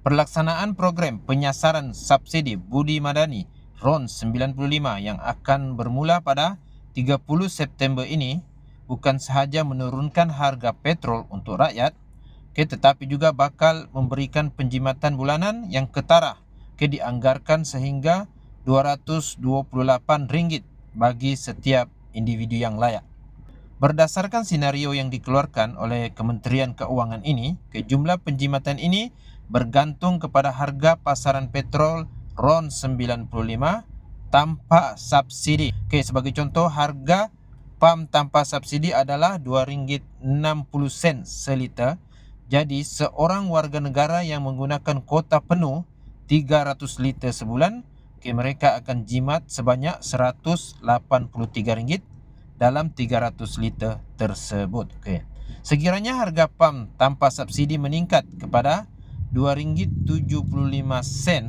Pelaksanaan program penyasaran subsidi Budi Madani RON 95 yang akan bermula pada 30 September ini bukan sahaja menurunkan harga petrol untuk rakyat, tetapi juga bakal memberikan penjimatan bulanan yang ketara dianggarkan sehingga RM228 bagi setiap individu yang layak. Berdasarkan senario yang dikeluarkan oleh Kementerian Keuangan ini, jumlah penjimatan ini bergantung kepada harga pasaran petrol RON 95 tanpa subsidi. Sebagai contoh, harga PAM tanpa subsidi adalah RM2.60 seliter. Jadi, seorang warga negara yang menggunakan kuota penuh 300 liter sebulan, mereka akan jimat sebanyak RM183 dalam 300 liter tersebut. Sekiranya harga PAM tanpa subsidi meningkat kepada RM2.75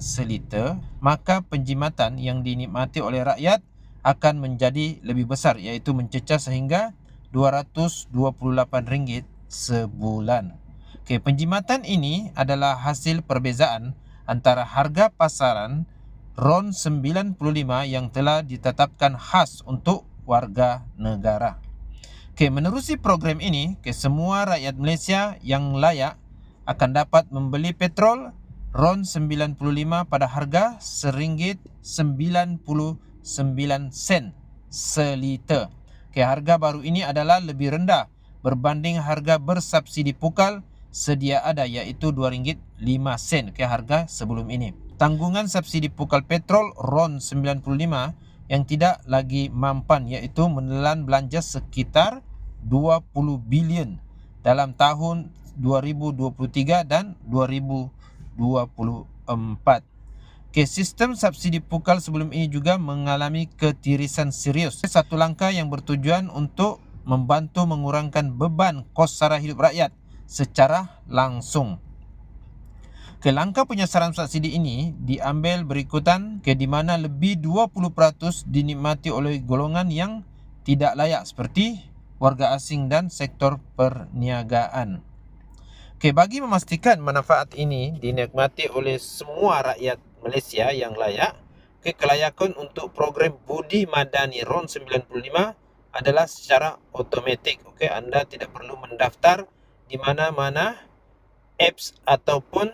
seliter, maka penjimatan yang dinikmati oleh rakyat akan menjadi lebih besar, iaitu mencecah sehingga RM228 sebulan. Penjimatan ini adalah hasil perbezaan antara harga pasaran RON 95 yang telah ditetapkan khas untuk warga negara. Menerusi program ini, semua rakyat Malaysia yang layak akan dapat membeli petrol RON 95 pada harga RM1.99 seliter. Harga baru ini adalah lebih rendah berbanding harga bersubsidi pukal sedia ada, iaitu RM2.05 harga sebelum ini. Tanggungan subsidi pukal petrol RON 95 yang tidak lagi mampan, iaitu menelan belanja sekitar 20 bilion dalam tahun 2023 dan 2024. Sistem subsidi pukal sebelum ini juga mengalami ketirisan serius. Satu langkah yang bertujuan untuk membantu mengurangkan beban kos sara hidup rakyat secara langsung. Langkah penyasaran subsidi ini diambil berikutan, di mana lebih 20% dinikmati oleh golongan yang tidak layak seperti warga asing dan sektor perniagaan. Bagi memastikan manfaat ini dinikmati oleh semua rakyat Malaysia yang layak, kelayakan untuk program Budi Madani RON 95 adalah secara automatik. Anda tidak perlu mendaftar di mana-mana apps ataupun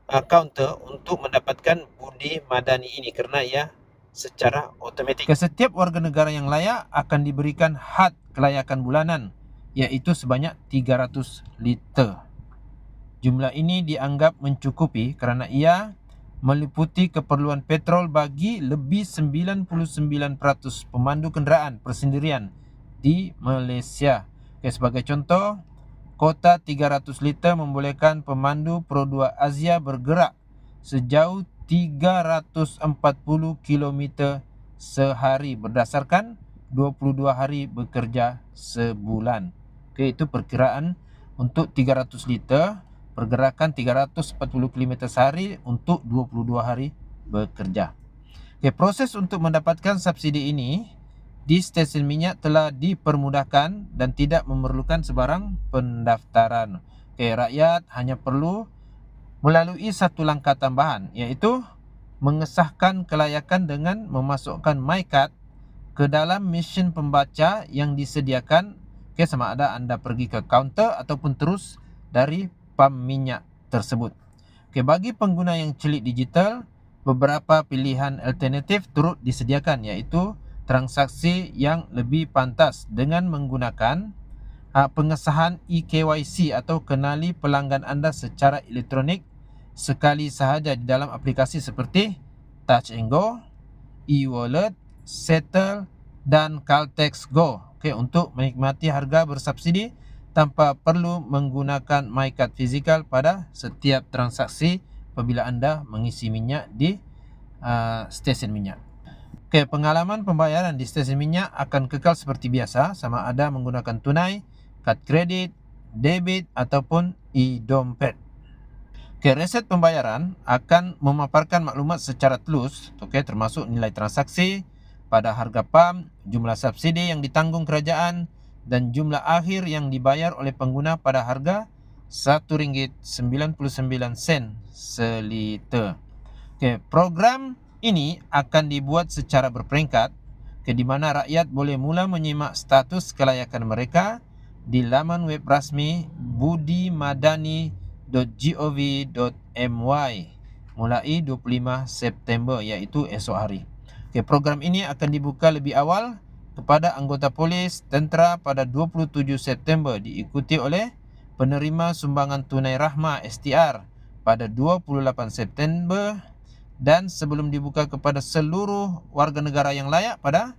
counter untuk mendapatkan Budi Madani ini, kerana ia secara otomatik. Setiap warga negara yang layak akan diberikan had kelayakan bulanan, iaitu sebanyak 300 liter. Jumlah ini dianggap mencukupi kerana ia meliputi keperluan petrol bagi lebih 99% pemandu kenderaan persendirian di Malaysia. Sebagai contoh, kota 300 liter membolehkan pemandu Pro 2 Asia bergerak sejauh 340 km sehari berdasarkan 22 hari bekerja sebulan. Itu perkiraan untuk 300 liter, pergerakan 340 km sehari untuk 22 hari bekerja. Proses untuk mendapatkan subsidi ini di stesen minyak telah dipermudahkan dan tidak memerlukan sebarang pendaftaran. Rakyat hanya perlu melalui satu langkah tambahan, iaitu mengesahkan kelayakan dengan memasukkan MyCard ke dalam mesin pembaca yang disediakan, sama ada anda pergi ke kaunter ataupun terus dari pam minyak tersebut. Bagi pengguna yang celik digital, beberapa pilihan alternatif turut disediakan, iaitu transaksi yang lebih pantas dengan menggunakan pengesahan eKYC atau kenali pelanggan anda secara elektronik sekali sahaja di dalam aplikasi seperti Touch and Go, e-wallet, Settle dan Caltex Go, untuk menikmati harga bersubsidi tanpa perlu menggunakan MyCard fizikal pada setiap transaksi apabila anda mengisi minyak di stesen minyak. Pengalaman pembayaran di stesen minyak akan kekal seperti biasa, sama ada menggunakan tunai, kad kredit, debit ataupun e-dompet. Reset pembayaran akan memaparkan maklumat secara telus, termasuk nilai transaksi pada harga PAM, jumlah subsidi yang ditanggung kerajaan dan jumlah akhir yang dibayar oleh pengguna pada harga RM1.99 seliter. Okey, program ini akan dibuat secara berperingkat di mana rakyat boleh mula menyimak status kelayakan mereka di laman web rasmi budimadani.gov.my mulai 25 September iaitu esok hari. Okey, program ini akan dibuka lebih awal kepada anggota polis tentera pada 27 September diikuti oleh penerima sumbangan tunai rahmah STR pada 28 September dan sebelum dibuka kepada seluruh warga negara yang layak pada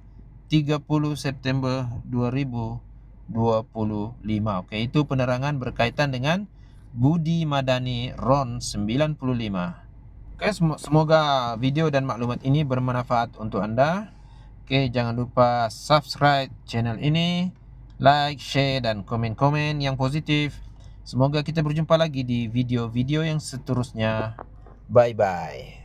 30 September 2025. Okey, itu penerangan berkaitan dengan Budi Madani RON 95. Okey, semoga video dan maklumat ini bermanfaat untuk anda. Okey, jangan lupa subscribe channel ini, like, share dan komen-komen yang positif. Semoga kita berjumpa lagi di video-video yang seterusnya. Bye-bye.